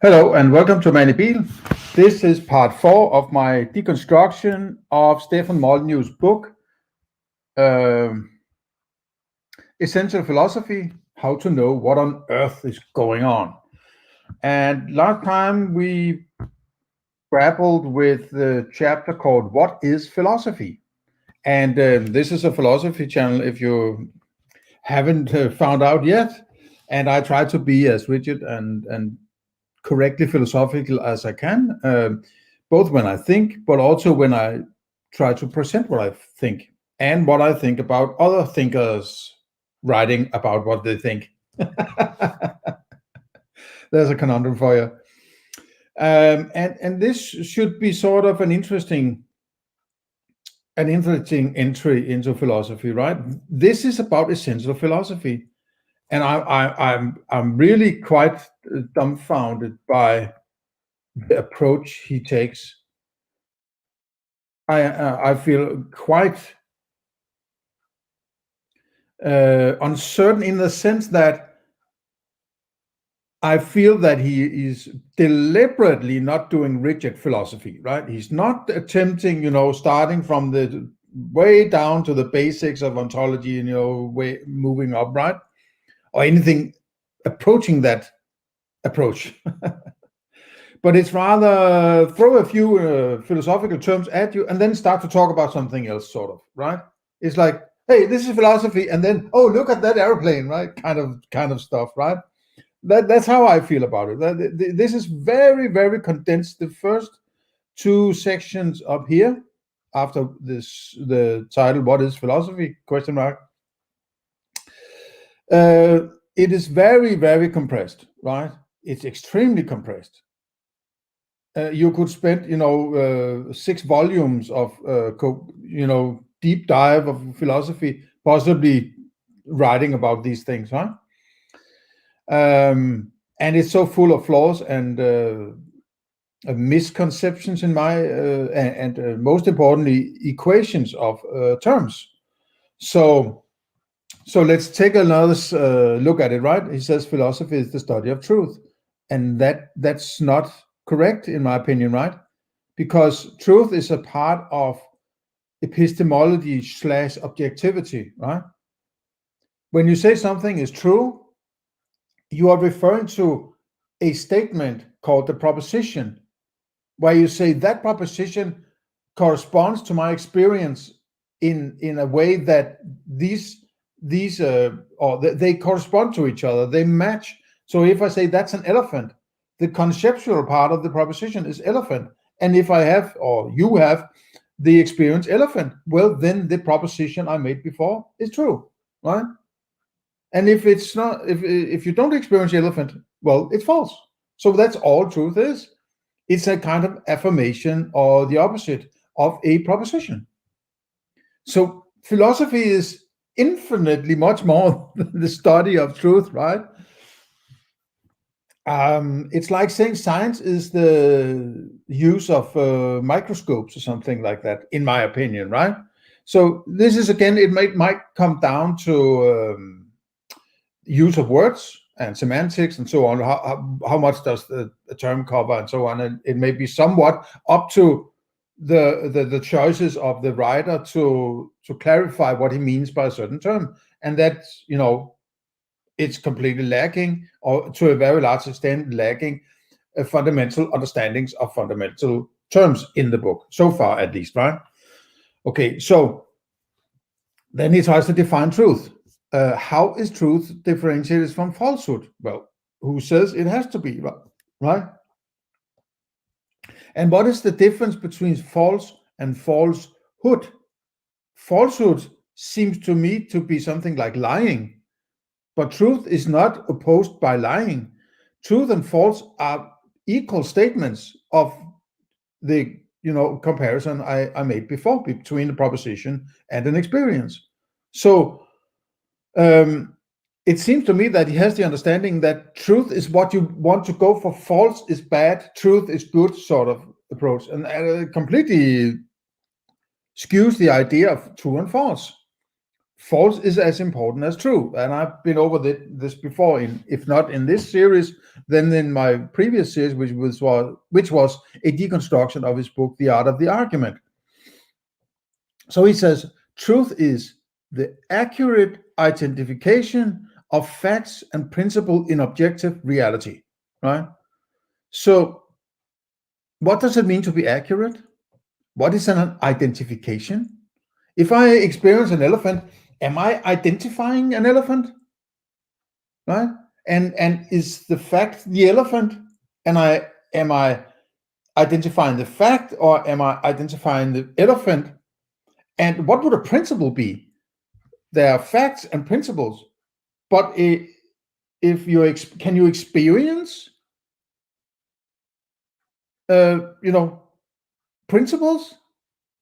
Hello and welcome to Mandibil. This is part 4 of my deconstruction of Stefan Molyneux's book, Essential Philosophy, How to Know What on Earth is Going On. And last time we grappled with the chapter called What is Philosophy? And this is a philosophy channel if you haven't found out yet. And I try to be as rigid and correctly philosophical as I can, both when I think, but also when I try to present what I think and what I think about other thinkers writing about what they think. There's a conundrum for you. And this should be sort of an interesting entry into philosophy, right? This is about essential philosophy. And I'm really quite dumbfounded by the approach he takes. I feel quite uncertain in the sense that I feel that he is deliberately not doing rigid philosophy, right? He's not attempting, starting from the way down to the basics of ontology, way moving up, right? Or anything approaching that approach. But it's rather throw a few philosophical terms at you and then start to talk about something else, sort of, right? It's like, hey, this is philosophy, and then, oh, look at that airplane, right? Kind of stuff, right? That's how I feel about it. This is very, very condensed. The first two sections up here, after this, the title, What is Philosophy? ? It is very, very compressed, right? It's extremely compressed. You could spend, 6 volumes of, deep dive of philosophy, possibly writing about these things, right? And it's so full of flaws and misconceptions in my, and most importantly, equations of terms. So let's take another look at it, right? He says philosophy is the study of truth. And that's not correct, in my opinion, right? Because truth is a part of epistemology / objectivity, right? When you say something is true, you are referring to a statement called the proposition, where you say that proposition corresponds to my experience in a way that they correspond to each other, they match. So if I say that's an elephant, the conceptual part of the proposition is elephant. And if I have, or you have, the experience elephant, well, then the proposition I made before is true, right? And if it's not, if you don't experience elephant, well, it's false. So that's all truth is. It's a kind of affirmation or the opposite of a proposition. So philosophy is infinitely much more than the study of truth, right? It's like saying science is the use of microscopes or something like that, in my opinion, right? So this is, again, it might come down to use of words and semantics and so on. How much does the term cover and so on? And it may be somewhat up to the choices of the writer to clarify what he means by a certain term, and that it's completely lacking, or to a very large extent lacking, fundamental understandings of fundamental terms in the book, so far at least, right? Okay, so then he tries to define truth. How is truth differentiated from falsehood? Well, who says it has to be, right? And what is the difference between false and falsehood? Falsehood seems to me to be something like lying. But truth is not opposed by lying. Truth and false are equal statements of the comparison I made before between the proposition and an experience. So it seems to me that he has the understanding that truth is what you want to go for, false is bad, truth is good, sort of approach, and completely skews the idea of true and false. false is as important as true. And I've been over this before, if not in this series, then in my previous series, which was a deconstruction of his book, The Art of the Argument. So he says, truth is the accurate identification of facts and principle in objective reality, right? So what does it mean to be accurate? What is an identification? If I experience an elephant, am I identifying an elephant? Right? And is the fact the elephant? And am I identifying the fact, or am I identifying the elephant? And what would a principle be? There are facts and principles, but if you can you experience principles?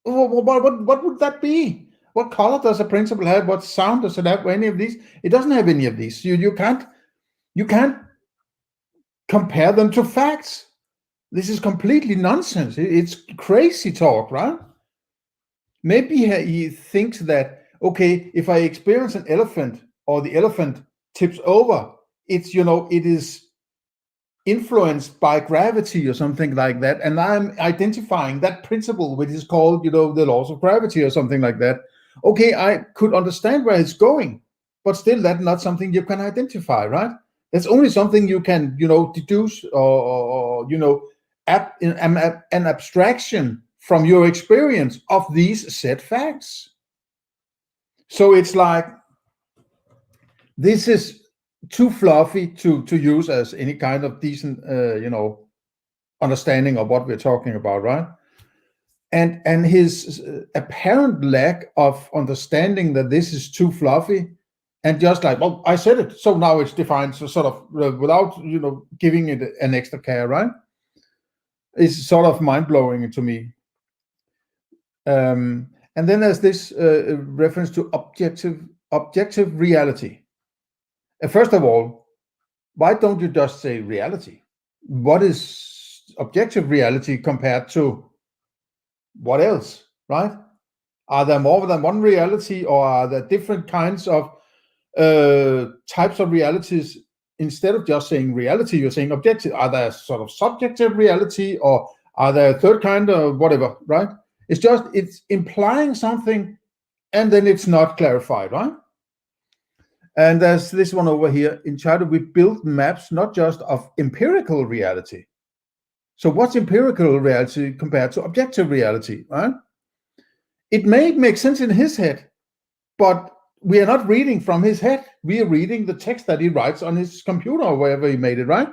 What would that be? What color does a principle have? What sound does it have? Any of these? It doesn't have any of these. You can't compare them to facts. This is completely nonsense. It's crazy talk, right? Maybe he thinks that, okay, if I experience an elephant, or the elephant tips over, it is influenced by gravity or something like that, and I'm identifying that principle, which is called, the laws of gravity or something like that. Okay, I could understand where it's going, but still, that's not something you can identify, right? That's only something you can, deduce or an abstraction from your experience of these set facts. So it's like, this is too fluffy to use as any kind of decent, understanding of what we're talking about, right? And his apparent lack of understanding that this is too fluffy, and just like, well, I said it, so now it's defined, so sort of without giving it an extra care, right? It's sort of mind-blowing to me. And then there's this reference to objective reality. First of all, why don't you just say reality? What is objective reality compared to what else, right? Are there more than one reality, or are there different kinds of types of realities? Instead of just saying reality, you're saying objective. Are there sort of subjective reality, or are there a third kind of whatever, right? It's implying something, and then it's not clarified, right? And there's this one over here entitled, we build maps not just of empirical reality. So what's empirical reality compared to objective reality, right? It may make sense in his head, but we are not reading from his head. We are reading the text that he writes on his computer or wherever he made it, right?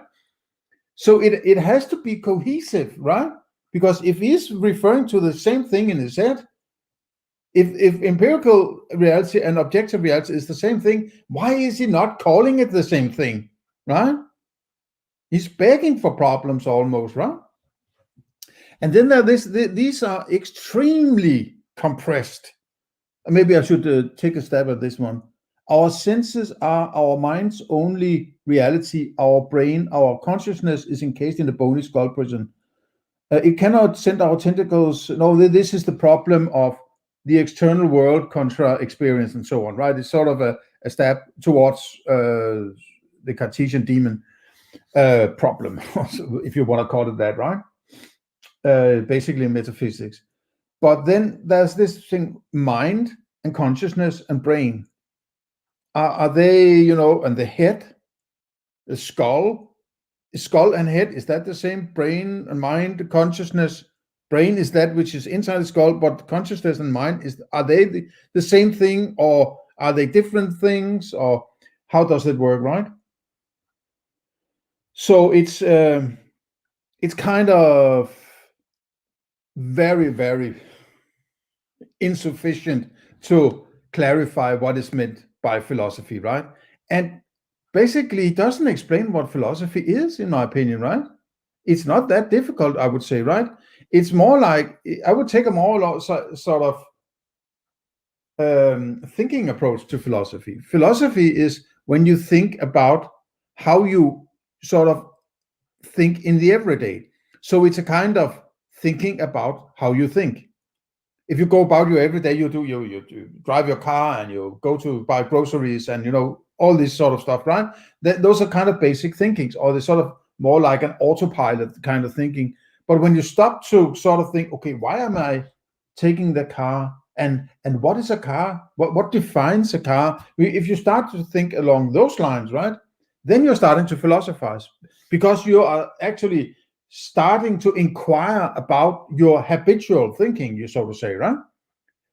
So it has to be cohesive, right? Because if he's referring to the same thing in his head, if empirical reality and objective reality is the same thing, why is he not calling it the same thing, right? He's begging for problems almost, right? And then these are extremely compressed. Maybe I should take a stab at this one. Our senses are our mind's only reality. Our brain, our consciousness is encased in the bony skull prison. It cannot send our tentacles. No, this is the problem of the external world contra experience and so on, right? It's sort of a step towards the Cartesian demon problem, if you want to call it that, right? Basically metaphysics. But then there's this thing, mind and consciousness and brain. Are they, and the head, the skull and head, is that the same? Brain and mind, consciousness, brain is that which is inside the skull, but consciousness and mind, are they the same thing, or are they different things, or how does it work, right? So it's kind of very, very insufficient to clarify what is meant by philosophy, right? And basically, it doesn't explain what philosophy is, in my opinion, right? It's not that difficult, I would say, right? It's more like, I would take a more sort of thinking approach to philosophy. Philosophy is when you think about how you sort of think in the everyday. So it's a kind of thinking about how you think. if you go about your everyday, you drive your car and you go to buy groceries and all this sort of stuff, right? Those are kind of basic thinkings, or they're sort of more like an autopilot kind of thinking. But when you stop to sort of think, okay, why am I taking the car? And what is a car? What defines a car? If you start to think along those lines, right, then you're starting to philosophize, because you are actually starting to inquire about your habitual thinking, you so to say, right?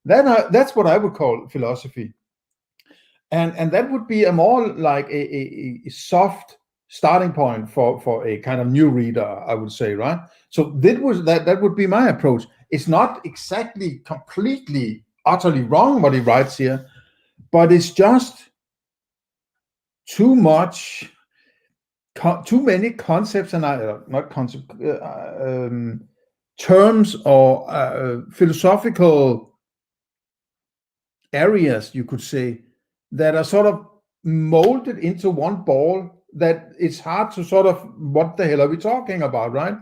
That's what I would call philosophy. And that would be a more like a soft starting point for a kind of new reader, I would say, right? So that would be my approach. It's not exactly completely, utterly wrong what he writes here, but it's just too many concepts and not concepts, terms or philosophical areas, you could say, that are sort of molded into one ball that it's hard to sort of, what the hell are we talking about, right?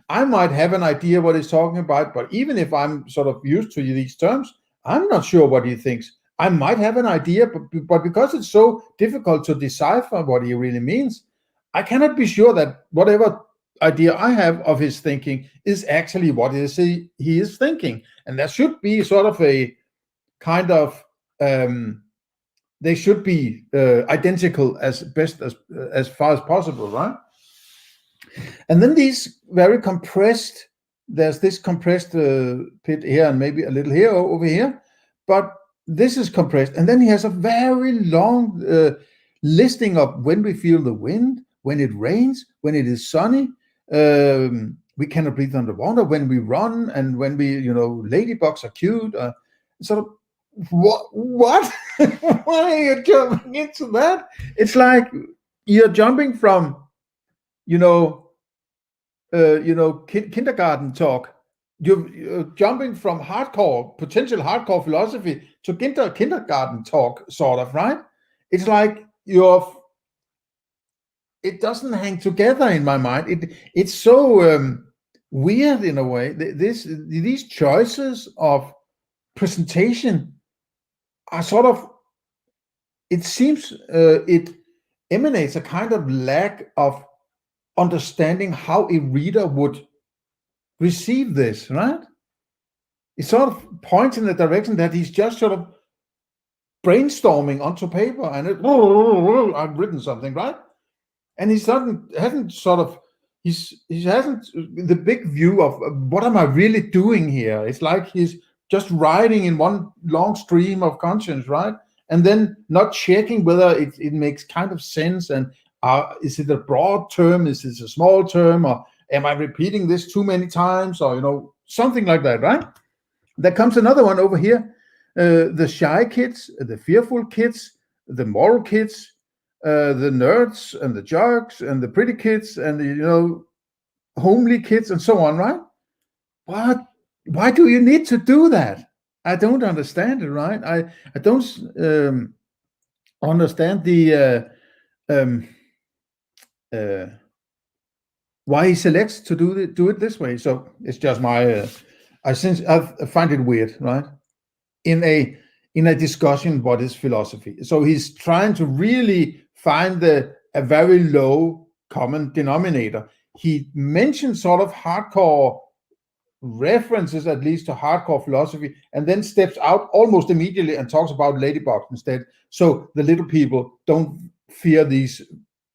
I might have an idea what he's talking about, but even if I'm sort of used to these terms, I'm not sure what he thinks. I might have an idea, but because it's so difficult to decipher what he really means, I cannot be sure that whatever idea I have of his thinking is actually what he is thinking. And there should be sort of a kind of they should be identical as far as possible, right? And then these very compressed, there's this compressed bit here and maybe a little here over here, but this is compressed. And then he has a very long listing of when we feel the wind, when it rains, when it is sunny, we cannot breathe underwater, when we run, and when we, ladybugs are cute. Sort of, what? Why are you jumping into that? It's like you're jumping from, kindergarten talk. You're jumping from potential hardcore philosophy to kindergarten talk, sort of, right? It's like it doesn't hang together in my mind. It's so weird in a way. These choices of presentation are sort of, it seems it emanates a kind of lack of understanding how a reader would receive this, right? It sort of points in the direction that he's just sort of brainstorming onto paper and I've written something, right? And he hasn't the big view of what am I really doing here? It's like he's just riding in one long stream of conscience, right? And then not checking whether it makes kind of sense, and is it a broad term, is it a small term, or am I repeating this too many times, or something like that, right? There comes another one over here. The shy kids, the fearful kids, the moral kids, the nerds and the jocks and the pretty kids and the homely kids and so on, right? But why do you need to do that? I don't understand it, right? I don't understand the why he selects to do it this way. So it's just my I find it weird, right? In a discussion, what is philosophy? So he's trying to really find a very low common denominator. He mentions sort of hardcore references, at least, to hardcore philosophy, and then steps out almost immediately and talks about ladybugs instead. So the little people don't fear these,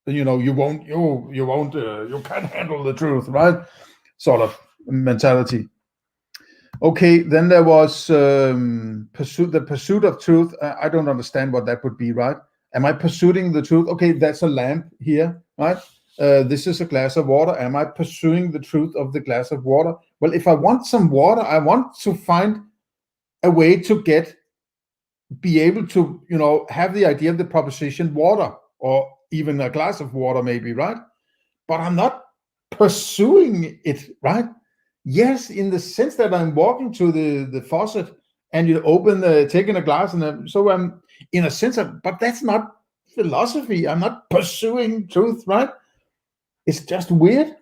you can't handle the truth, right? Sort of mentality. Okay, then there was the pursuit of truth. I don't understand what that would be, right? Am I pursuing the truth? Okay, that's a lamp here, right? This is a glass of water. Am I pursuing the truth of the glass of water? Well, if I want some water, I want to find a way to be able to, have the idea of the proposition water, or even a glass of water, maybe, right? But I'm not pursuing it, right? Yes, in the sense that I'm walking to the faucet and you open, taking a glass, and so I'm in a sense but that's not philosophy. I'm not pursuing truth, right? It's just weird.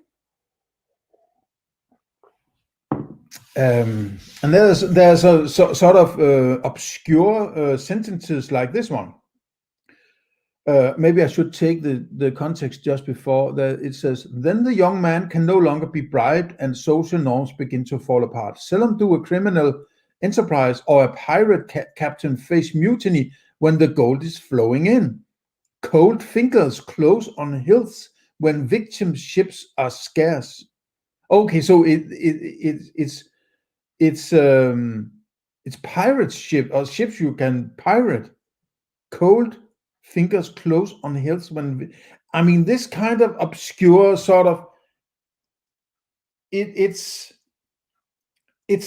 And there's a sort of obscure sentences like this one. Maybe I should take the context just before that. It says, then the young man can no longer be bribed and social norms begin to fall apart. Seldom do a criminal enterprise or a pirate captain face mutiny when the gold is flowing in. Cold fingers close on hills when victim ships are scarce. Okay, so it's pirate ship or ships you can pirate. Cold fingers close on hills when, I mean, this kind of obscure sort of it's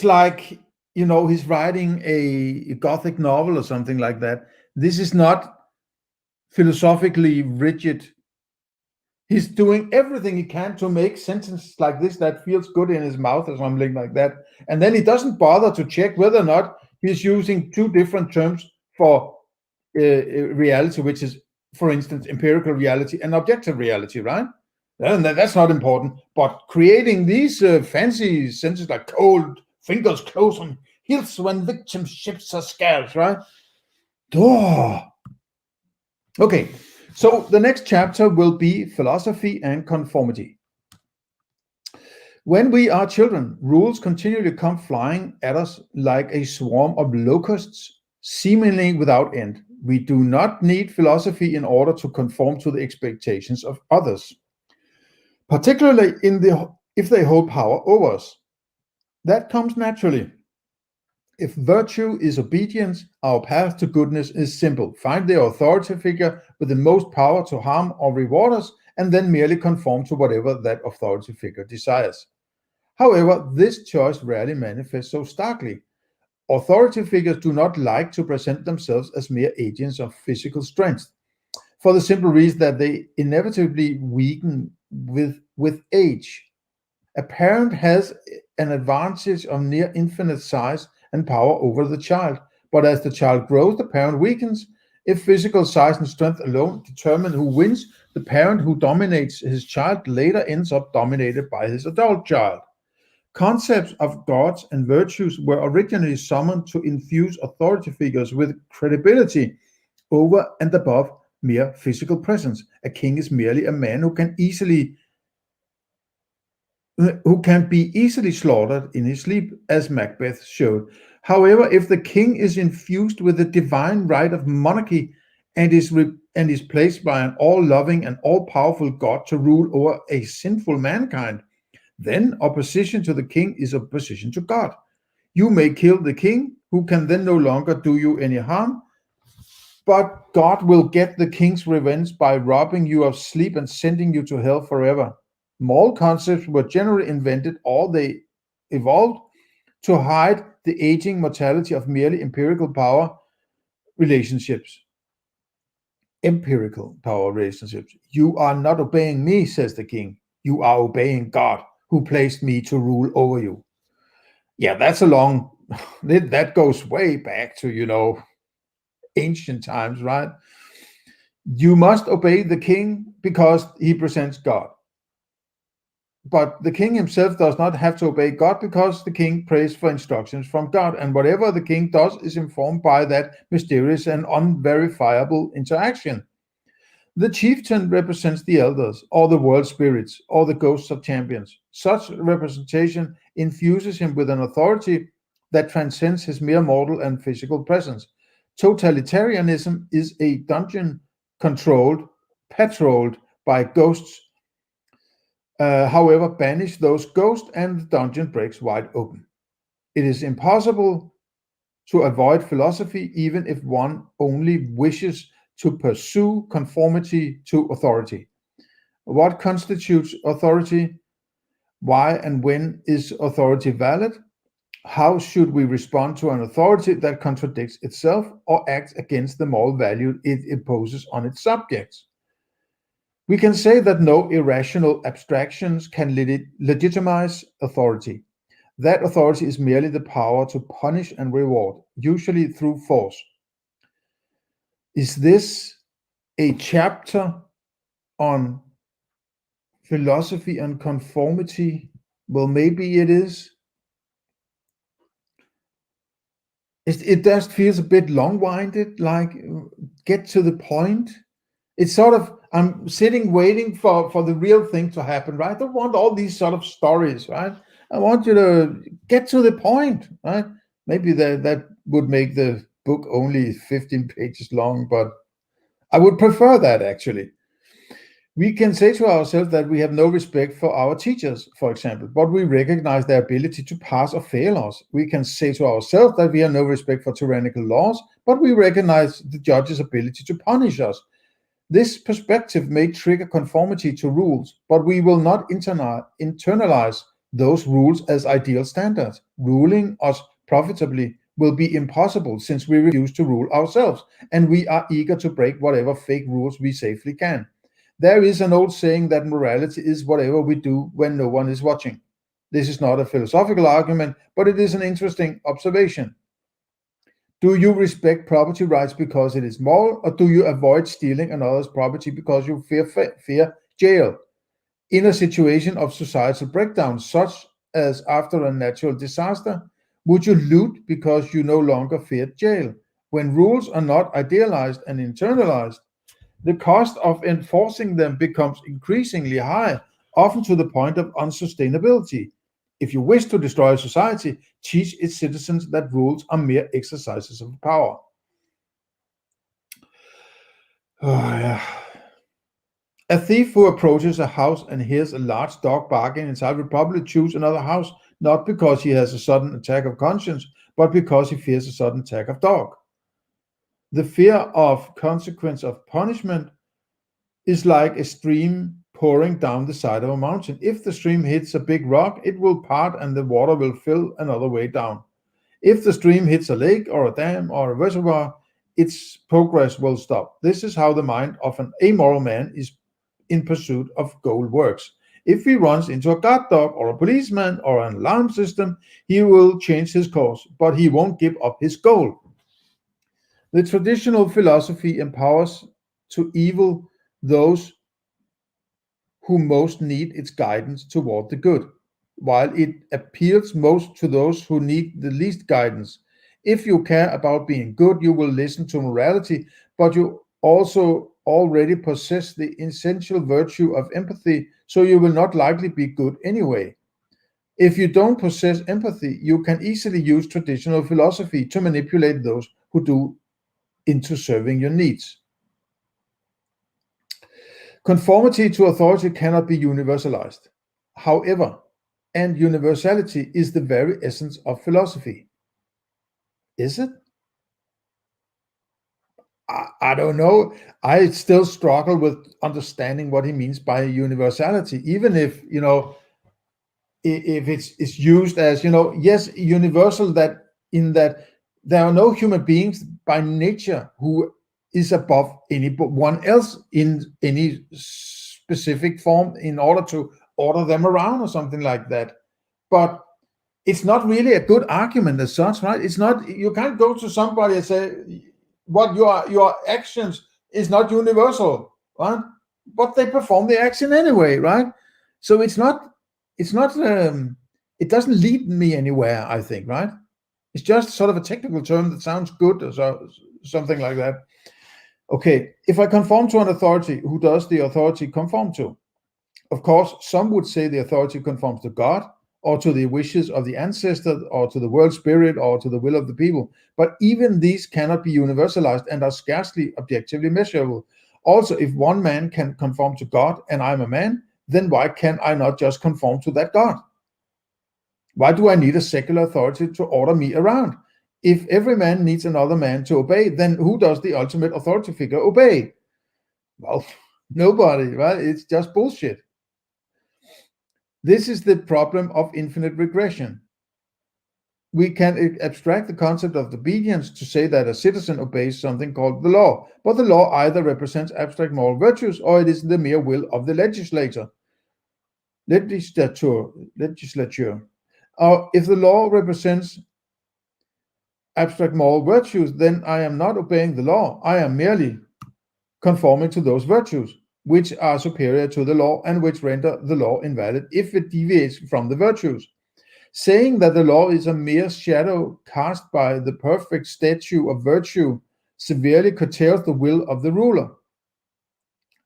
like, you know, he's writing a Gothic novel or something like that. This is not philosophically rigid. He's doing everything he can to make sentences like this that feels good in his mouth or something like that. And then he doesn't bother to check whether or not he's using two different terms for reality, which is, for instance, empirical reality and objective reality, right? And that's not important. But creating these fancy sentences like cold fingers close on hills when victim ships are scarce, right? Oh. Okay, so the next chapter will be philosophy and conformity. When we are children, rules continually come flying at us like a swarm of locusts, seemingly without end. We do not need philosophy in order to conform to the expectations of others, particularly if they hold power over us. That comes naturally. If virtue is obedience, our path to goodness is simple. Find the authority figure with the most power to harm or reward us, and then merely conform to whatever that authority figure desires. However, this choice rarely manifests so starkly. Authority figures do not like to present themselves as mere agents of physical strength, for the simple reason that they inevitably weaken with age. A parent has an advantage of near infinite size and power over the child, but as the child grows, the parent weakens. If physical size and strength alone determine who wins, the parent who dominates his child later ends up dominated by his adult child. Concepts of gods and virtues were originally summoned to infuse authority figures with credibility over and above mere physical presence. A king is merely a man who can be easily slaughtered in his sleep, as Macbeth showed. However, if the king is infused with the divine right of monarchy and is placed by an all-loving and all-powerful God to rule over a sinful mankind, then opposition to the king is opposition to God. You may kill the king, who can then no longer do you any harm, but God will get the king's revenge by robbing you of sleep and sending you to hell forever. Moral concepts were generally invented or they evolved to hide the aging mortality of merely empirical power relationships. Empirical power relationships. You are not obeying me, says the king. You are obeying God, who placed me to rule over you. Yeah, that's a long, that goes way back to, you know, ancient times, right? You must obey the king because he presents God. But the king himself does not have to obey God because the king prays for instructions from God, and whatever the king does is informed by that mysterious and unverifiable interaction. The chieftain represents the elders, or the world spirits, or the ghosts of champions. Such representation infuses him with an authority that transcends his mere mortal and physical presence. Totalitarianism is a dungeon patrolled by ghosts. However, banish those ghosts and the dungeon breaks wide open. It is impossible to avoid philosophy even if one only wishes to pursue conformity to authority. What constitutes authority? Why and when is authority valid? How should we respond to an authority that contradicts itself or acts against the moral value it imposes on its subjects? We can say that no irrational abstractions can legitimize authority. That authority is merely the power to punish and reward, usually through force. Is this a chapter on philosophy and conformity? Well, maybe it is. it just feels a bit long-winded, like get to the point. It's sort of, I'm sitting waiting for the real thing to happen, right? I don't want all these sort of stories, right? I want you to get to the point, right? Maybe that would make the book only 15 pages long, but I would prefer that actually. We can say to ourselves that we have no respect for our teachers, for example, but we recognize their ability to pass or fail us. We can say to ourselves that we have no respect for tyrannical laws, but we recognize the judge's ability to punish us. This perspective may trigger conformity to rules, but we will not internalize those rules as ideal standards. Ruling us profitably will be impossible since we refuse to rule ourselves, and we are eager to break whatever fake rules we safely can. There is an old saying that morality is whatever we do when no one is watching. This is not a philosophical argument, but it is an interesting observation. Do you respect property rights because it is moral, or do you avoid stealing another's property because you fear jail? In a situation of societal breakdown, such as after a natural disaster, would you loot because you no longer fear jail? When rules are not idealized and internalized, the cost of enforcing them becomes increasingly high, often to the point of unsustainability. If you wish to destroy a society, teach its citizens that rules are mere exercises of power. Oh, yeah. A thief who approaches a house and hears a large dog barking inside will probably choose another house, not because he has a sudden attack of conscience, but because he fears a sudden attack of dog. The fear of consequence of punishment is like a stream pouring down the side of a mountain. If the stream hits a big rock, it will part and the water will fill another way down. If the stream hits a lake or a dam or a reservoir, its progress will stop. This is how the mind of an amoral man is in pursuit of goal works. If he runs into a guard dog or a policeman or an alarm system, he will change his course, but he won't give up his goal. The traditional philosophy empowers to evil those who most need its guidance toward the good, while it appeals most to those who need the least guidance. If you care about being good, you will listen to morality, but you also already possess the essential virtue of empathy, so you will not likely be good anyway. If you don't possess empathy, you can easily use traditional philosophy to manipulate those who do into serving your needs. Conformity to authority cannot be universalized. However, and universality is the very essence of philosophy. Is it? I don't know. I still struggle with understanding what he means by universality, even if, if it's used as, yes, universal, that in that there are no human beings by nature who is above anyone else in any specific form in order to order them around or something like that. But it's not really a good argument as such, right? It's not, you can't go to somebody and say what your actions is not universal, right? But they perform the action anyway, right? So it doesn't lead me anywhere, I think, right? It's just sort of a technical term that sounds good or something like that. Okay, if I conform to an authority, who does the authority conform to? Of course, some would say the authority conforms to God, or to the wishes of the ancestors, or to the world spirit, or to the will of the people. But even these cannot be universalized and are scarcely objectively measurable. Also, if one man can conform to God and I'm a man, then why can I not just conform to that God? Why do I need a secular authority to order me around? If every man needs another man to obey, then who does the ultimate authority figure obey? Well, nobody, right? It's just bullshit. This is the problem of infinite regression. We can abstract the concept of obedience to say that a citizen obeys something called the law, but the law either represents abstract moral virtues or it is the mere will of the legislature. If the law represents abstract moral virtues, then I am not obeying the law. I am merely conforming to those virtues, which are superior to the law and which render the law invalid if it deviates from the virtues. saying that the law is a mere shadow cast by the perfect statue of virtue severely curtails the will of the ruler.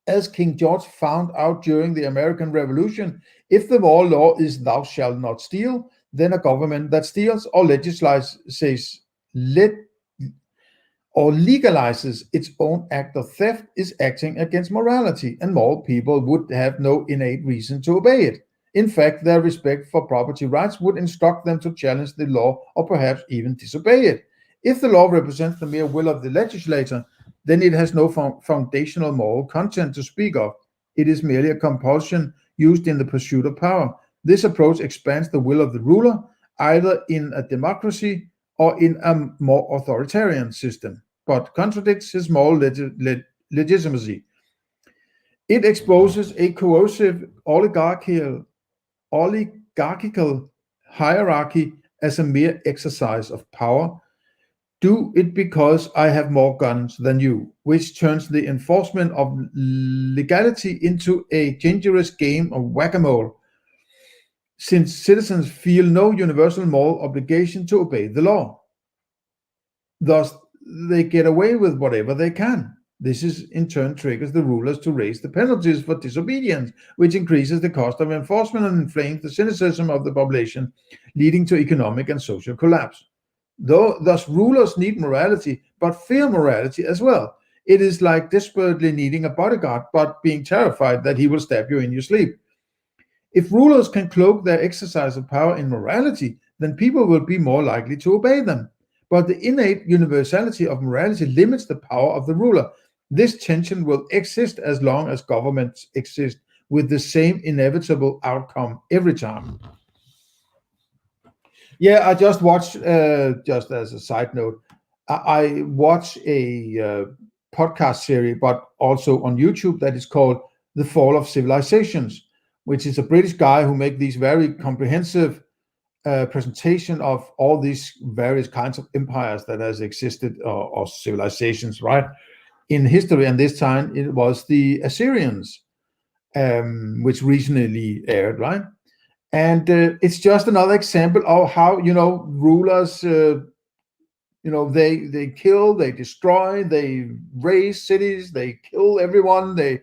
As King George found out during the American Revolution, if the law is thou shalt not steal, then a government that steals or legalizes its own act of theft is acting against morality, and more people would have no innate reason to obey it. In fact, their respect for property rights would instruct them to challenge the law or perhaps even disobey it. If the law represents the mere will of the legislator, then it has no foundational moral content to speak of. It is merely a compulsion used in the pursuit of power. This approach expands the will of the ruler, either in a democracy or in a more authoritarian system, but contradicts his moral legitimacy. It exposes a coercive oligarchical hierarchy as a mere exercise of power. Do it because I have more guns than you, which turns the enforcement of legality into a dangerous game of whack-a-mole, since citizens feel no universal moral obligation to obey the law. Thus, they get away with whatever they can. This in turn triggers the rulers to raise the penalties for disobedience, which increases the cost of enforcement and inflames the cynicism of the population, leading to economic and social collapse. Thus, rulers need morality, but fear morality as well. It is like desperately needing a bodyguard, but being terrified that he will stab you in your sleep. If rulers can cloak their exercise of power in morality, then people will be more likely to obey them. But the innate universality of morality limits the power of the ruler. This tension will exist as long as governments exist, with the same inevitable outcome every time. Yeah, I just watched, just as a side note, I watch a podcast series, but also on YouTube, that is called The Fall of Civilizations, which is a British guy who makes these very comprehensive presentation of all these various kinds of empires that has existed, or civilizations, right, in history. And this time it was the Assyrians, which recently aired, right? And it's just another example of how, rulers, they kill, they destroy, they raise cities, they kill everyone, they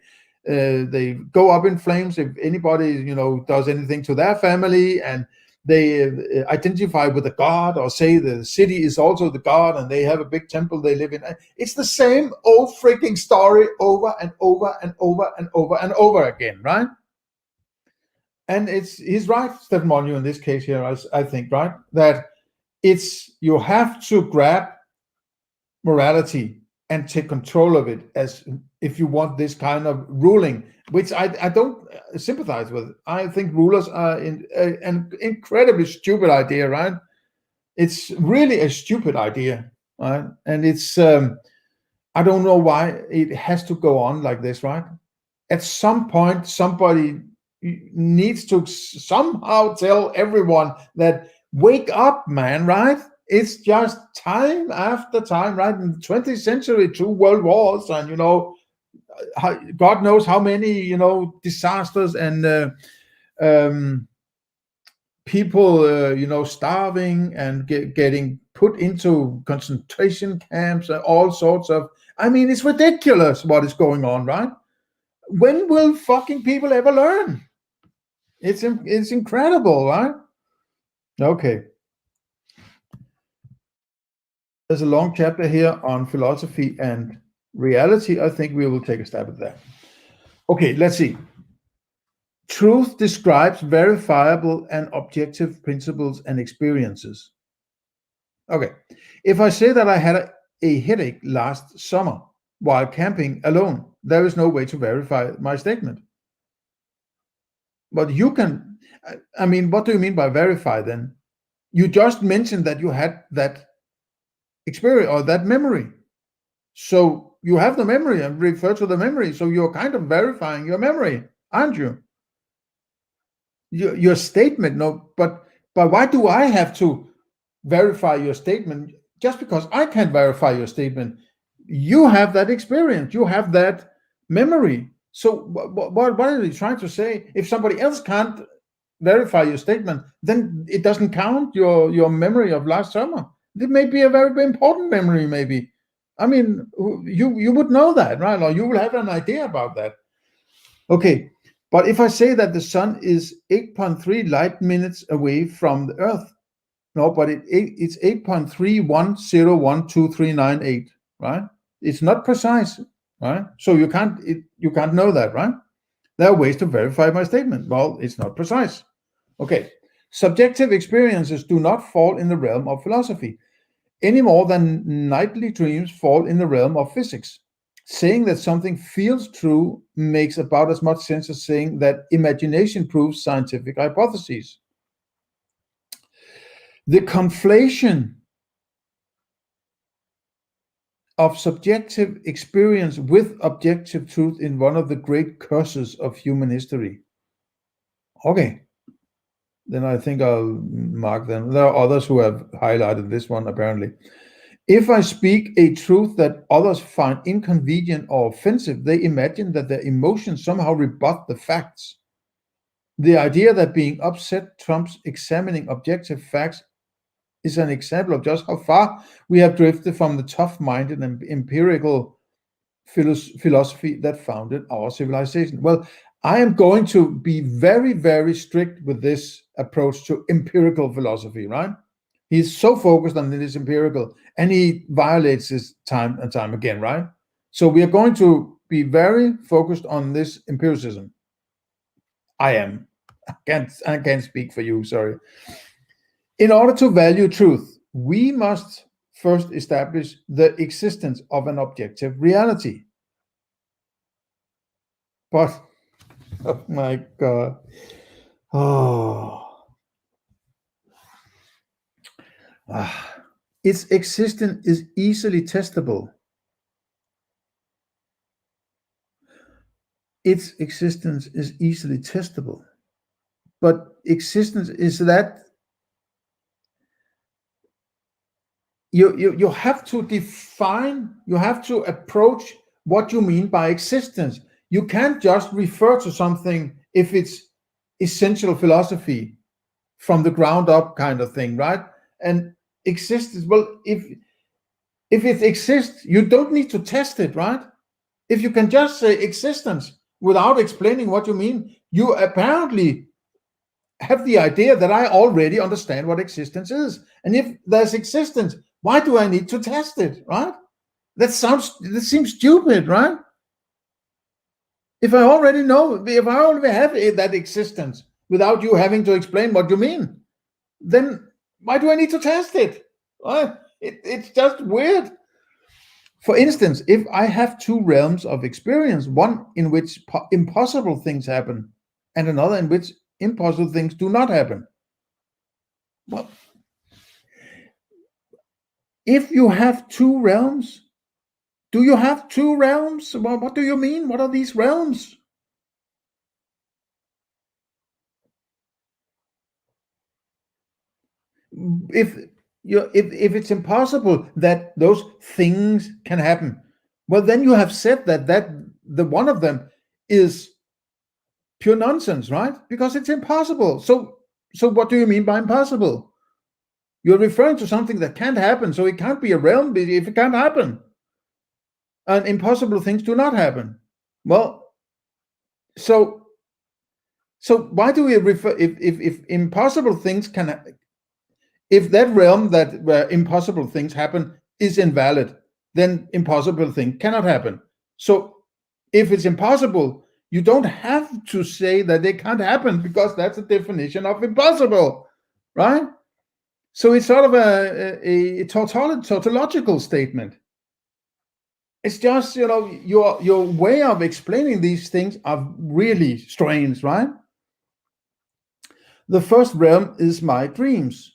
go up in flames if anybody, does anything to their family, and they identify with a god, or say the city is also the god, and they have a big temple they live in. It's the same old freaking story over and over and over and over and over again, right? And he's right, Stefan Molyneux, in this case here, I think, right? That you have to grab morality and take control of it, as if you want this kind of ruling, which I don't sympathize with. I think rulers are an incredibly stupid idea, right? It's really a stupid idea, right? And it's, I don't know why it has to go on like this, right? At some point, somebody needs to somehow tell everyone that, wake up, man, right? It's just time after time, right? In the 20th century, 2 world wars, and God knows how many disasters and people starving and getting put into concentration camps and all sorts of. I mean, it's ridiculous what is going on, right? When will fucking people ever learn? It's incredible, right? Okay. There's a long chapter here on philosophy and reality. I think we will take a stab at that. Okay, let's see. Truth describes verifiable and objective principles and experiences. Okay, if I say that I had a headache last summer while camping alone, there is no way to verify my statement. But you can, I mean, what do you mean by verify then? You just mentioned that you had that experience or that memory. So you have the memory and refer to the memory. So you're kind of verifying your memory, aren't you? Your statement, no, but why do I have to verify your statement? Just because I can't verify your statement. You have that experience. You have that memory. So what are you trying to say? If somebody else can't verify your statement, then it doesn't count your memory of last summer. It may be a very important memory, maybe. I mean, you would know that, right? Or you will have an idea about that. Okay, but if I say that the sun is 8.3 light minutes away from the Earth, no, but it's 8.31012398, right? It's not precise, right? So you can't know that, right? There are ways to verify my statement. Well, it's not precise. Okay, subjective experiences do not fall in the realm of philosophy any more than nightly dreams fall in the realm of physics. Saying that something feels true makes about as much sense as saying that imagination proves scientific hypotheses. The conflation of subjective experience with objective truth in one of the great curses of human history. Okay, then I think I'll mark them. There are others who have highlighted this one, apparently. If I speak a truth that others find inconvenient or offensive, they imagine that their emotions somehow rebut the facts. The idea that being upset trumps examining objective facts is an example of just how far we have drifted from the tough-minded and empirical philosophy that founded our civilization. Well, I am going to be very, very strict with this approach to empirical philosophy, right? He's so focused on this empirical, and he violates this time and time again, right? So we are going to be very focused on this empiricism. I am. I can't speak for you, sorry. In order to value truth, we must first establish the existence of an objective reality. But, oh my God. Its existence is easily testable. Its existence is easily testable. But existence is that you have to define, you have to approach what you mean by existence. You can't just refer to something if it's essential philosophy from the ground up kind of thing, right? And existence, well, if it exists, you don't need to test it, right? If you can just say existence without explaining what you mean, you apparently have the idea that I already understand what existence is. And if there's existence, why do I need to test it, right? That seems stupid, right? If I already know, if I already have that existence without you having to explain what you mean, then why do I need to test it? Well, it's just weird. For instance, if I have two realms of experience, one in which impossible things happen and another in which impossible things do not happen. Well, if you have two realms, do you have two realms? Well, what do you mean? What are these realms? If it's impossible that those things can happen, well, then you have said that the one of them is pure nonsense, right? Because it's impossible. So what do you mean by impossible? You're referring to something that can't happen, so it can't be a realm if it can't happen. And impossible things do not happen. Well, so why do we refer if impossible things can, if that realm where impossible things happen is invalid, then impossible thing cannot happen. So if it's impossible, you don't have to say that they can't happen, because that's a definition of impossible, right? So it's sort of a tautological statement. It's just, your way of explaining these things are really strange, right? The first realm is my dreams.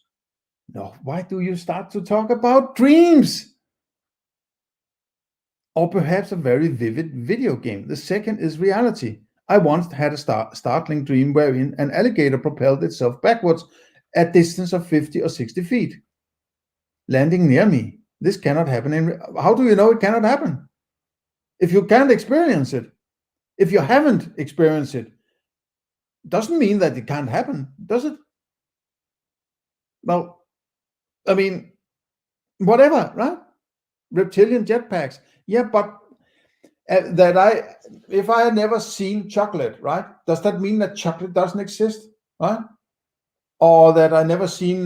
No, why do you start to talk about dreams? Or perhaps a very vivid video game. The second is reality. I once had a startling dream wherein an alligator propelled itself backwards at distance of 50 or 60 feet, landing near me. This cannot happen. How do you know it cannot happen? If you can't experience it, if you haven't experienced it, doesn't mean that it can't happen, does it? Well, I mean, whatever, right? Reptilian jetpacks. Yeah, but if I had never seen chocolate, right? Does that mean that chocolate doesn't exist, right? Or that I never seen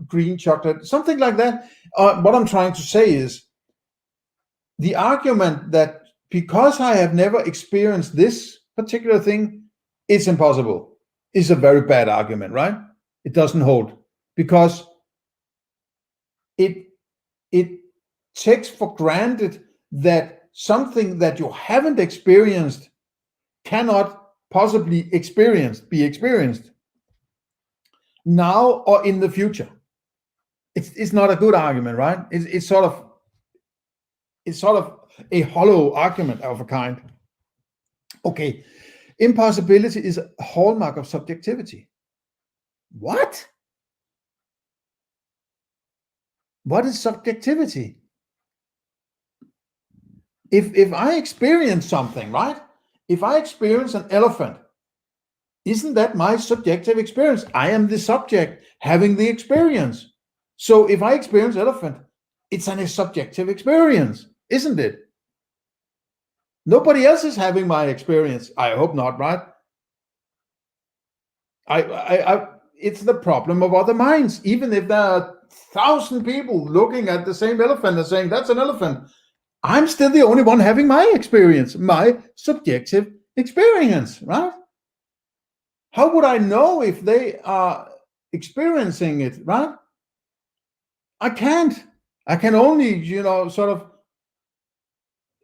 green chocolate, something like that. What I'm trying to say is the argument that because I have never experienced this particular thing, it's impossible, is a very bad argument, right? It doesn't hold because it takes for granted that something that you haven't experienced cannot possibly be experienced now or in the future. It's not a good argument, right? It's sort of a hollow argument of a kind. Okay, impossibility is a hallmark of subjectivity. What? What is subjectivity? If I experience something, right? If I experience an elephant, isn't that my subjective experience? I am the subject having the experience. So if I experience elephant, it's a subjective experience, isn't it? Nobody else is having my experience. I hope not, right? It's the problem of other minds. Even if there are 1,000 people looking at the same elephant and saying that's an elephant, I'm still the only one having my experience, my subjective experience, right? How would I know if they are experiencing it, right? I can't. I can only, sort of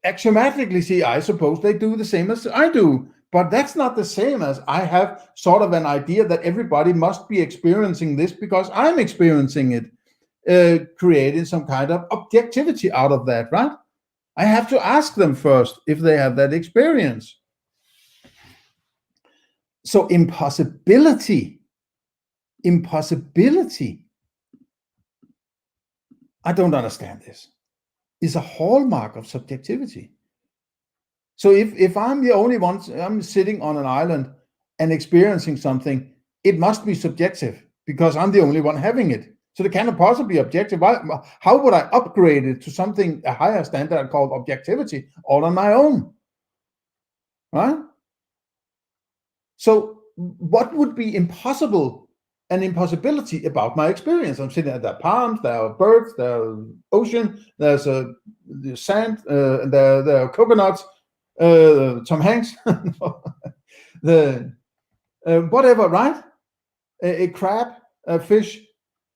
axiomatically see, I suppose they do the same as I do. But that's not the same as I have sort of an idea that everybody must be experiencing this because I'm experiencing it, creating some kind of objectivity out of that, right? I have to ask them first if they have that experience. So impossibility, I don't understand this, is a hallmark of subjectivity. So if I'm the only one, I'm sitting on an island and experiencing something, it must be subjective because I'm the only one having it. So it cannot possibly be objective. How would I upgrade it to something, a higher standard called objectivity, all on my own? Right? So what would be impossible, an impossibility about my experience? I'm sitting at the palms, there are birds, there are ocean, there's the sand, there are coconuts, Tom Hanks, the whatever, right? A crab, a fish.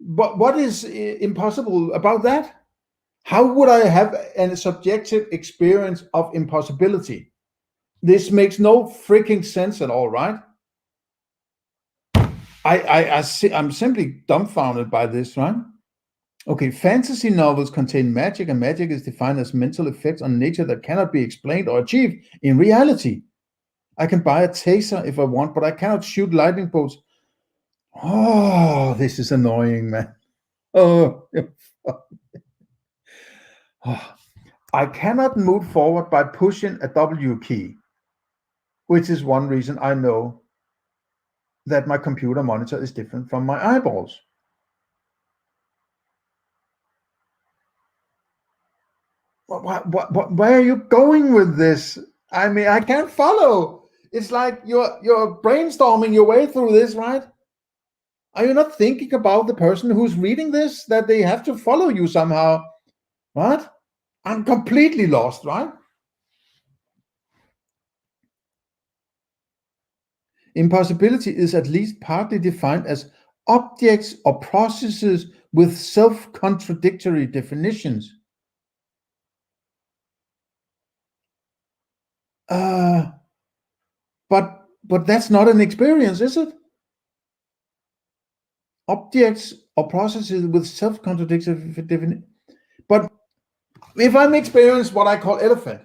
But what is impossible about that? How would I have a subjective experience of impossibility? This makes no freaking sense at all, right? I'm simply dumbfounded by this, right? Okay, fantasy novels contain magic, and magic is defined as mental effects on nature that cannot be explained or achieved in reality. I can buy a taser if I want, but I cannot shoot lightning bolts. Oh, this is annoying, man. Oh, I cannot move forward by pushing a W key, which is one reason I know that my computer monitor is different from my eyeballs. Where are you going with this? I mean, I can't follow. It's like you're brainstorming your way through this, right? Are you not thinking about the person who's reading this, that they have to follow you somehow, right? I'm completely lost, right? Impossibility is at least partly defined as objects or processes with self-contradictory definitions. But that's not an experience, is it? Objects or processes with self-contradictory definitions. But if I'm experiencing what I call elephant,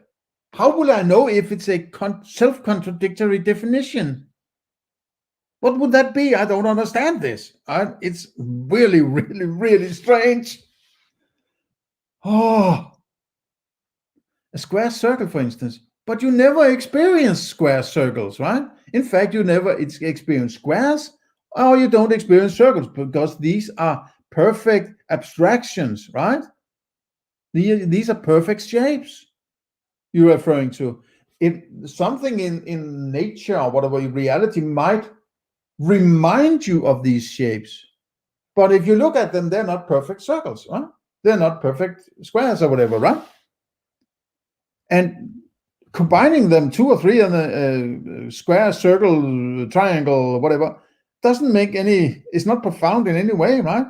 how will I know if it's a self-contradictory definition? What would that be? I don't understand this. It's really, really, really strange. Oh, a square circle, for instance, but you never experience square circles, right? In fact, you never experience squares, or you don't experience circles, because these are perfect abstractions, right? These are perfect shapes you're referring to. If something in nature or whatever reality might remind you of these shapes, but if you look at them, they're not perfect circles, right? They're not perfect squares or whatever, right? And combining them, 2 or 3 in a square, circle, triangle, whatever, doesn't make any, it's not profound in any way, right?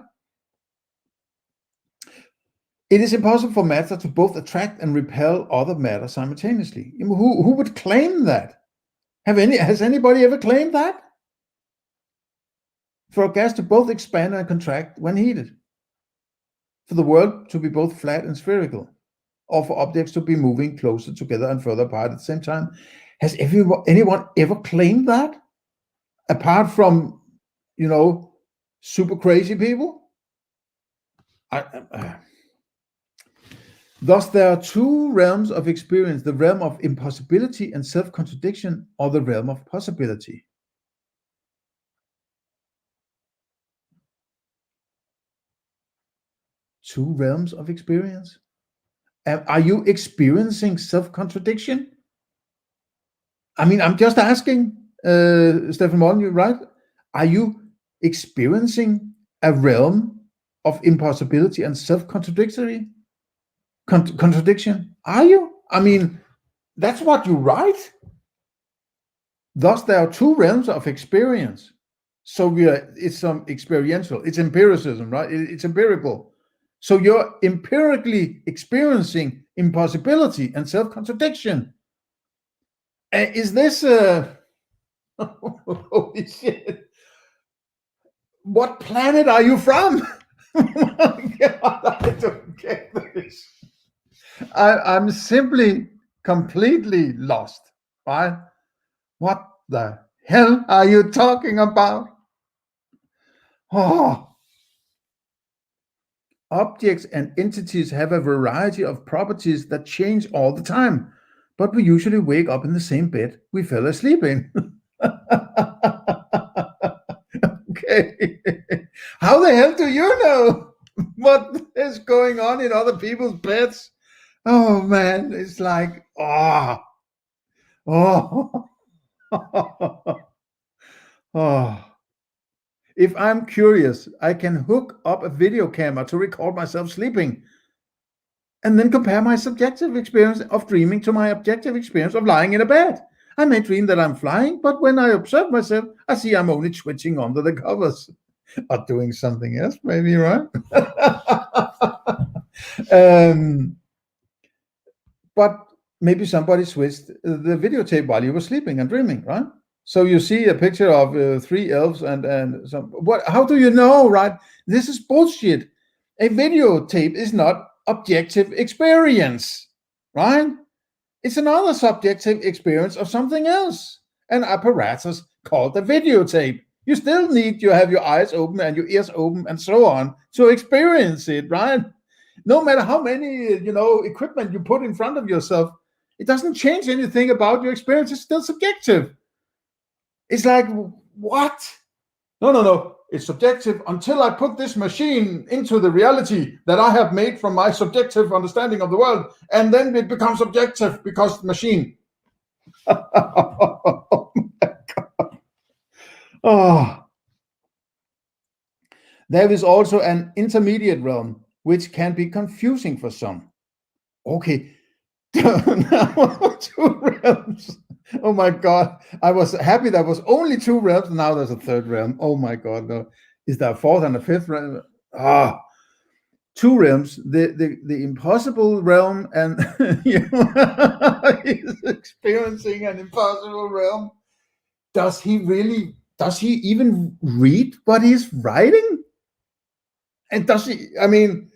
It is impossible for matter to both attract and repel other matter simultaneously. Who would claim that? Has anybody ever claimed that? For a gas to both expand and contract when heated. For the world to be both flat and spherical. Or for objects to be moving closer together and further apart at the same time. Has anyone ever claimed that? Apart from, super crazy people? Thus, there are 2 realms of experience, the realm of impossibility and self-contradiction, or the realm of possibility. Two realms of experience? Are you experiencing self-contradiction? I mean, I'm just asking, Stefan Molyneux, right? Are you experiencing a realm of impossibility and self-contradiction? Contradiction? Are you? I mean, that's what you write. Thus, there are 2 realms of experience. So it's some experiential. It's empiricism, right? It's empirical. So you're empirically experiencing impossibility and self-contradiction. Is this holy shit? What planet are you from? Oh God, I don't get this. I'm simply completely lost. Right? What the hell are you talking about? Oh. Objects and entities have a variety of properties that change all the time, but we usually wake up in the same bed we fell asleep in. Okay. How the hell do you know what is going on in other people's beds? Oh man, it's like, oh. If I'm curious, I can hook up a video camera to record myself sleeping and then compare my subjective experience of dreaming to my objective experience of lying in a bed. I may dream that I'm flying, but when I observe myself, I see I'm only twitching under the covers or doing something else, maybe, right? But maybe somebody switched the videotape while you were sleeping and dreaming, right? So you see a picture of 3 elves and some. What? How do you know, right? This is bullshit. A videotape is not objective experience, right? It's another subjective experience of something else, an apparatus called a videotape. You still need to have your eyes open and your ears open and so on to experience it, right? No matter how many, equipment you put in front of yourself, it doesn't change anything about your experience. It's still subjective. It's like, what? No. It's subjective until I put this machine into the reality that I have made from my subjective understanding of the world, and then it becomes objective because the machine. Oh my God. Oh. There is also an intermediate realm, which can be confusing for some. Okay. Now 2 realms. Oh my God. I was happy there was only 2 realms. Now there's a 3rd realm. Oh my God. No. Is there a 4th and a 5th realm? 2 realms. The impossible realm, and he's experiencing an impossible realm. Does he even read what he's writing? And does he, I mean,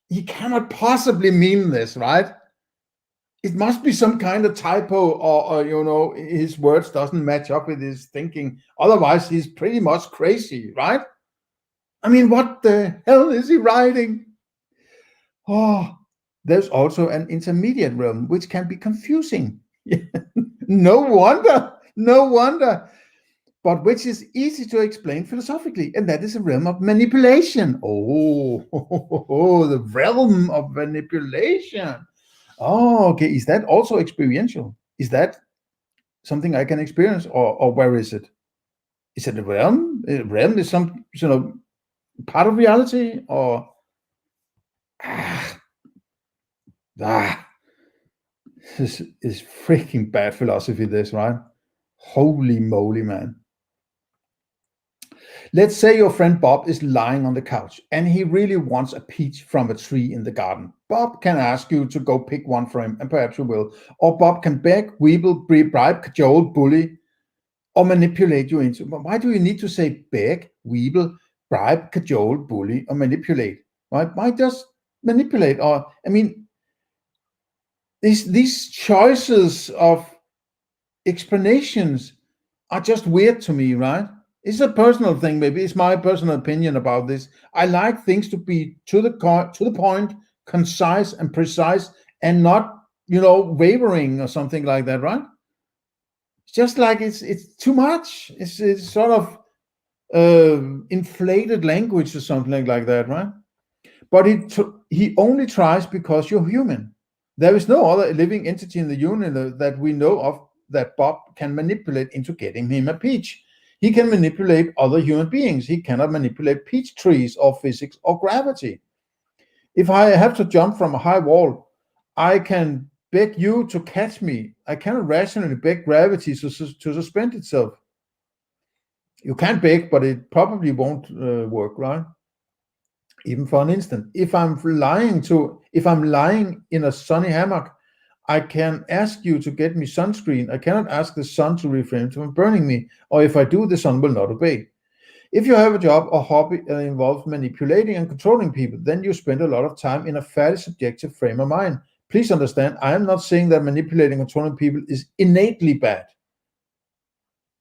he cannot possibly mean this, right? It must be some kind of typo, or his words doesn't match up with his thinking. Otherwise, he's pretty much crazy, right? I mean, what the hell is he writing? Oh, There's also an intermediate realm, which can be confusing. No wonder, but which is easy to explain philosophically, and that is a realm of manipulation. Oh, the realm of manipulation. Oh, okay. Is that also experiential? Is that something I can experience, or where is it? Is it a realm? A realm is some part of reality, or this is freaking bad philosophy, this, right? Holy moly, man. Let's say your friend Bob is lying on the couch and he really wants a peach from a tree in the garden. Bob can ask you to go pick one for him, and perhaps you will. Or Bob can beg, wheedle, bribe, cajole, bully, or manipulate you into. Why do you need to say beg, wheedle, bribe, cajole, bully, or manipulate? Why just manipulate? Or, I mean, these choices of explanations are just weird to me, right? It's a personal thing, maybe. It's my personal opinion about this. I like things to be to the point, concise and precise, and not, wavering or something like that, right? It's just like it's too much. It's sort of inflated language or something like that, right? But he only tries because you're human. There is no other living entity in the universe that we know of that Bob can manipulate into getting him a peach. He can manipulate other human beings. He cannot manipulate peach trees or physics or gravity. If I have to jump from a high wall, I can beg you to catch me. I cannot rationally beg gravity to suspend itself. You can beg, but it probably won't work, right? Even for an instant. If I'm lying in a sunny hammock, I can ask you to get me sunscreen. I cannot ask the sun to refrain from burning me, or if I do, the sun will not obey. If you have a job or hobby that involves manipulating and controlling people, then you spend a lot of time in a fairly subjective frame of mind. Please understand, I am not saying that manipulating and controlling people is innately bad.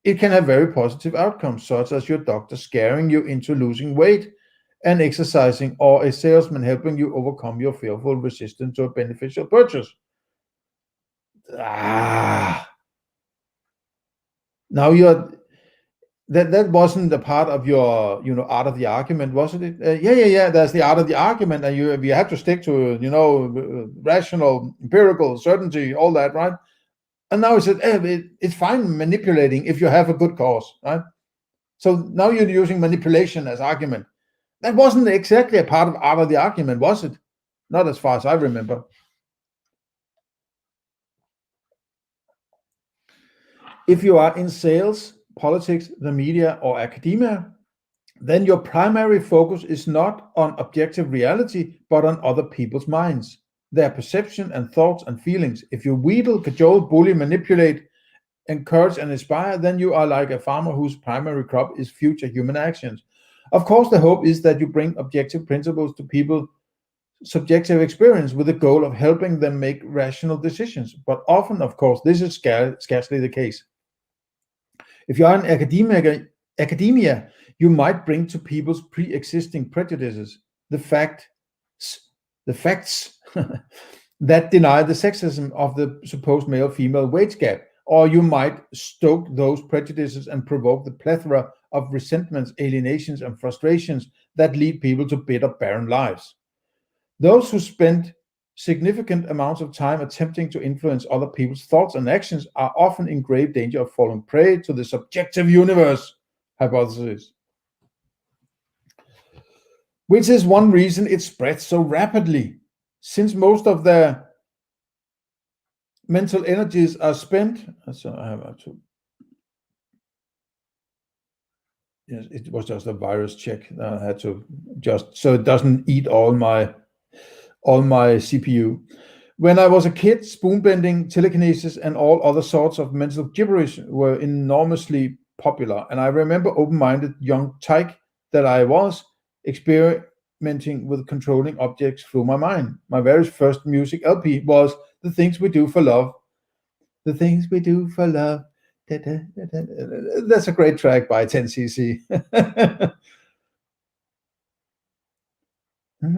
It can have very positive outcomes, such as your doctor scaring you into losing weight and exercising, or a salesman helping you overcome your fearful resistance to a beneficial purchase. Now that wasn't a part of your art of the argument, wasn't it? Yeah. There's the art of the argument, and you have to stick to rational, empirical certainty, all that, right? And now it's fine manipulating if you have a good cause, right? So now you're using manipulation as argument. That wasn't exactly a part of art of the argument, was it? Not as far as I remember. If you are in sales, politics, the media, or academia, then your primary focus is not on objective reality, but on other people's minds, their perception and thoughts and feelings. If you wheedle, cajole, bully, manipulate, encourage, and inspire, then you are like a farmer whose primary crop is future human actions. Of course, the hope is that you bring objective principles to people's subjective experience with the goal of helping them make rational decisions. But often, of course, this is scarcely the case. If you are in academia, you might bring to people's pre-existing prejudices the facts that deny the sexism of the supposed male-female wage gap, or you might stoke those prejudices and provoke the plethora of resentments, alienations, and frustrations that lead people to bitter, barren lives. Those who spend significant amounts of time attempting to influence other people's thoughts and actions are often in grave danger of falling prey to the subjective universe hypothesis, which is one reason it spreads so rapidly. Since most of their mental energies are spent, so I have to. Yes, it was just a virus check. I had to just so it doesn't eat all my CPU. When I was a kid, spoon bending, telekinesis, and all other sorts of mental gibberish were enormously popular. And I remember open-minded young tyke that I was, experimenting with controlling objects through my mind. My very first music LP was The Things We Do for Love. The Things We Do for Love. Da, da, da, da. That's a great track by 10cc. Back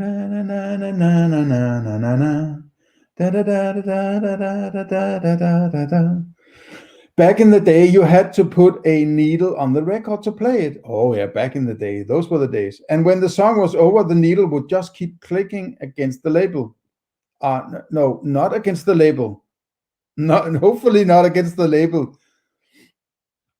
in the day, you had to put a needle on the record to play it. Oh yeah, back in the day, those were the days. And when the song was over, the needle would just keep clicking against the label. No, not against the label. Not, hopefully not against the label.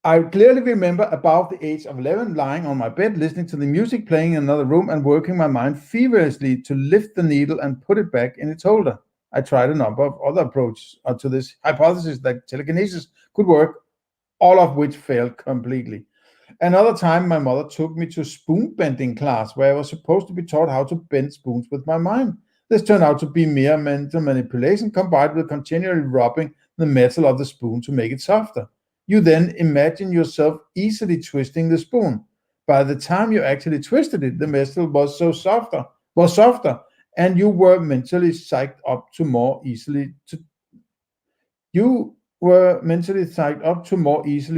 I clearly remember about the age of 11 lying on my bed, listening to the music playing in another room and working my mind feverishly to lift the needle and put it back in its holder. I tried a number of other approaches to this hypothesis that telekinesis could work, all of which failed completely. Another time, my mother took me to spoon bending class where I was supposed to be taught how to bend spoons with my mind. This turned out to be mere mental manipulation combined with continually rubbing the metal of the spoon to make it softer. You then imagine yourself easily twisting the spoon. By the time you actually twisted it, the metal was softer, and you were mentally psyched up to more easily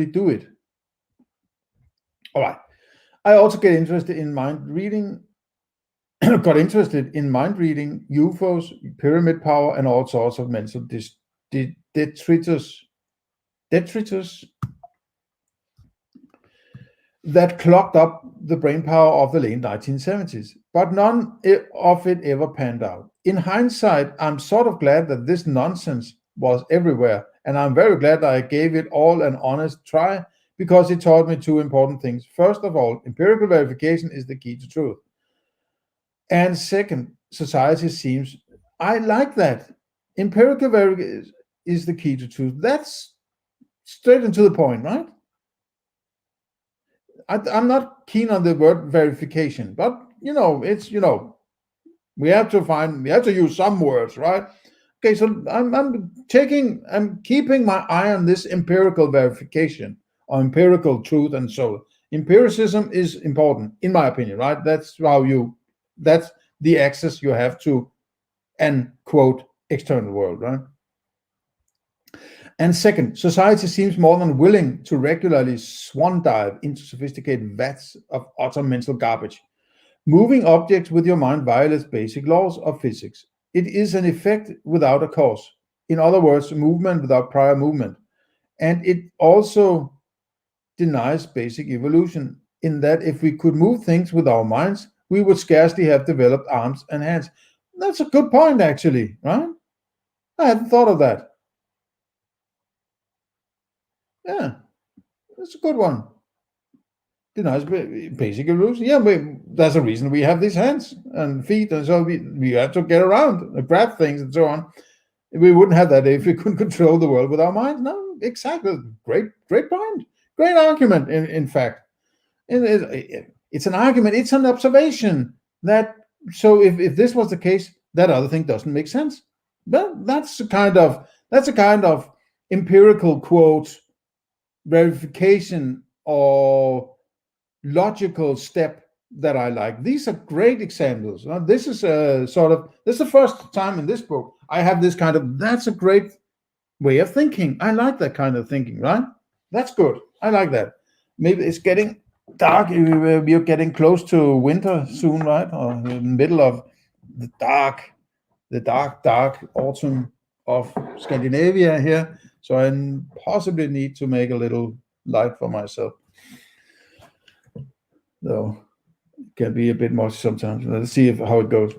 do it. All right. I also got interested in mind reading, UFOs, pyramid power, and all sorts of mental detritus that clogged up the brain power of the late 1970s, but none of it ever panned out. In hindsight, I'm sort of glad that this nonsense was everywhere, and I'm very glad that I gave it all an honest try because it taught me two important things. First of all, empirical verification is the key to truth. And second, society seems, I like that. Empirical verification is the key to truth. That's straight and to the point, right? I'm not keen on the word verification, but it's we have to use some words, right? Okay, so I'm keeping my eye on this empirical verification or empirical truth, and so empiricism is important, in my opinion, right? That's the access you have to an quote external world, right? And second, society seems more than willing to regularly swan dive into sophisticated vats of utter mental garbage. Moving objects with your mind violates basic laws of physics. It is an effect without a cause. In other words, movement without prior movement. And it also denies basic evolution, in that if we could move things with our minds, we would scarcely have developed arms and hands. That's a good point, actually, right? I hadn't thought of that. Yeah, that's a good one. Denies basic evolution. Yeah, that's a reason we have these hands and feet, and so we have to get around, grab things, and so on. We wouldn't have that if we couldn't control the world with our minds. No, exactly. Great point. Great argument. In fact, it's an argument. It's an observation that. So if this was the case, that other thing doesn't make sense. But that's a kind of empirical quote verification or logical step that I like. These are great examples. This is this is the first time in this book I have this kind of, that's a great way of thinking. I like that kind of thinking, right? That's good. I like that. Maybe it's getting dark. We're getting close to winter soon, right? Or in the middle of the dark autumn of Scandinavia here. So I possibly need to make a little light for myself. Though it can be a bit much sometimes. Let's see how it goes.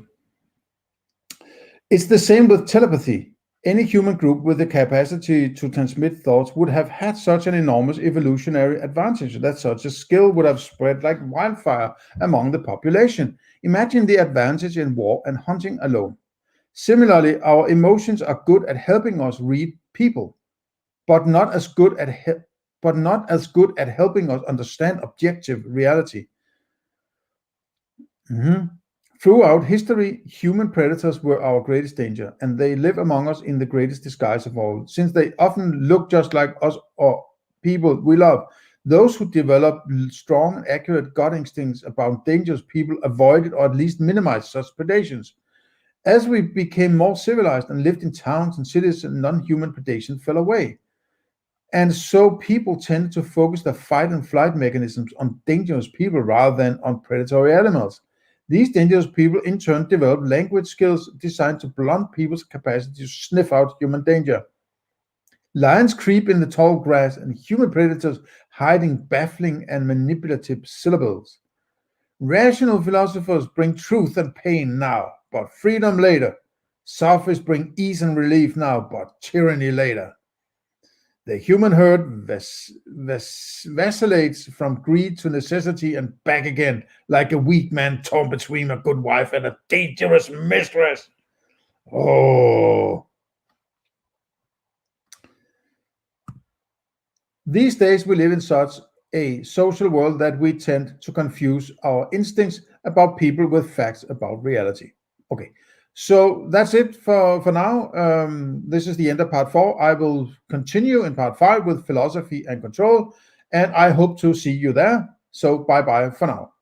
It's the same with telepathy. Any human group with the capacity to transmit thoughts would have had such an enormous evolutionary advantage that such a skill would have spread like wildfire among the population. Imagine the advantage in war and hunting alone. Similarly, our emotions are good at helping us read people, but not as good at helping us understand objective reality. Throughout history, human predators were our greatest danger, and they live among us in the greatest disguise of all, since they often look just like us or people we love. Those who develop strong and accurate gut instincts about dangerous people avoided or at least minimized such predations. As we became more civilized and lived in towns and cities, non-human predation fell away. And so people tended to focus their fight and flight mechanisms on dangerous people rather than on predatory animals. These dangerous people in turn develop language skills designed to blunt people's capacity to sniff out human danger. Lions creep in the tall grass, and human predators hide in baffling and manipulative syllables. Rational philosophers bring truth and pain now, but freedom later. Sophists bring ease and relief now, but tyranny later. The human herd vacillates from greed to necessity and back again, like a weak man torn between a good wife and a dangerous mistress. Oh. These days we live in such a social world that we tend to confuse our instincts about people with facts about reality. Okay, so that's it for now. This is the end of part 4. I will continue in part 5 with philosophy and control, and I hope to see you there. So bye-bye for now.